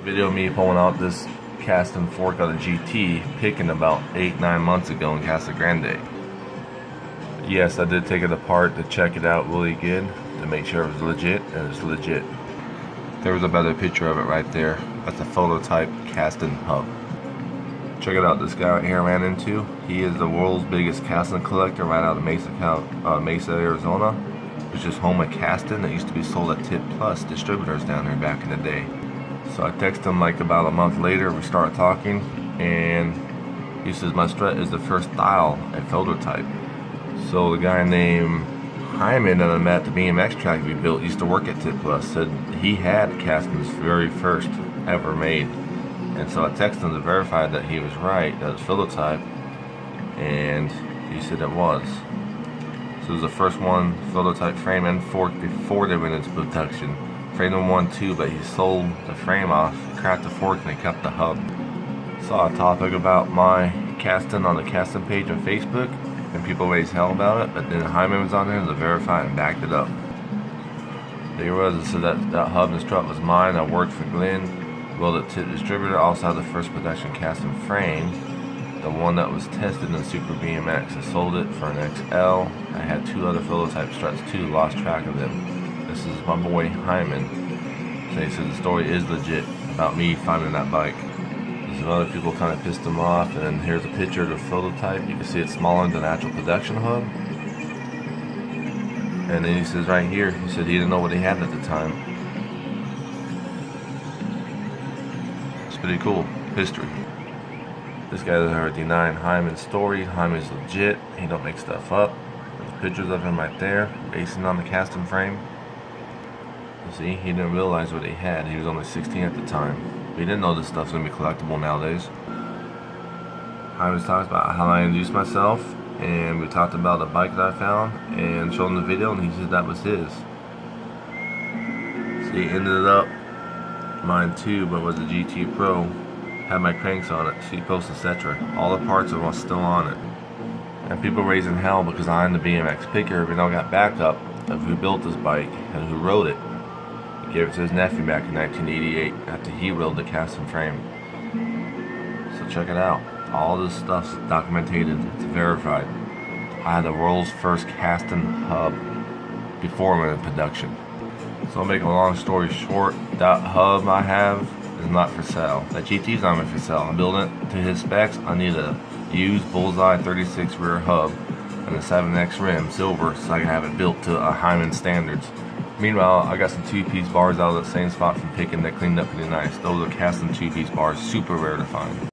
Video of me pulling out this Kastan fork out of GT, picking about 8-9 months ago in Casa Grande. Yes, I did take it apart to check it out really good to make sure it was legit, and it's legit. There was a better picture of it right there. That's a phototype Kastan Hub. Check it out, this guy right here I ran into. He is the world's biggest Kastan collector right out of Mesa, Arizona. Which is home of Kastan that used to be sold at Tip Plus distributors down there back in the day. So I texted him like about a month later, we started talking, and he says my strut is the first style at phototype. So the guy named Hyman that I met at the BMX track we built used to work at Tip Plus, said he had Kastan's very first ever made. And so I texted him to verify that he was right, that it was phototype, and he said it was. So it was the first one, phototype frame and fork before they went into production. Frame them 1 too, but he sold the frame off, cracked the fork, and they kept the hub. Saw a topic about my Kastan on the Kastan page on Facebook, and people raised hell about it, but then Hyman was on there to verify and backed it up. There was, it said that hub and strut was mine. I worked for Glenn, well, the tip distributor. Also had the first production Kastan frame, the one that was tested in Super BMX. I sold it for an XL. I had 2 other phototype struts too, lost track of them. This is my boy Hyman. So he said the story is legit about me finding that bike. Some other people kind of pissed him off, and then here's a picture of the phototype. You can see it's smaller than the actual production hub. And then he says right here, he said he didn't know what he had at the time. It's pretty cool. History. This guy's already denying Hyman's story. Hyman's legit. He don't make stuff up. There's pictures of him right there, racing on the Kastan frame. See, he didn't realize what he had. He was only 16 at the time. He didn't know this stuff's gonna be collectible nowadays. I was talking about how I introduced myself, and we talked about a bike that I found, and showed him the video, and he said that was his. See, he ended up mine too, but was a GT Pro. Had my cranks on it, seat post, etc. All the parts are still on it. And people raising hell because I'm the BMX picker. We now got backup of who built this bike and who rode it. He gave it to his nephew back in 1988 after he rode the Kastan frame. So check it out. All this stuff's documented, it's verified. I had the world's first Kastan hub before it went in production. So I'll make a long story short, that hub I have is not for sale. That GT's not for sale. I'm building it to his specs. I need a used bullseye 36 rear hub and a 7X rim, silver, so I can have it built to Hyman standards. Meanwhile, I got some 2-piece bars out of the same spot from picking that cleaned up pretty nice. Those are Kastan 2-piece bars, super rare to find.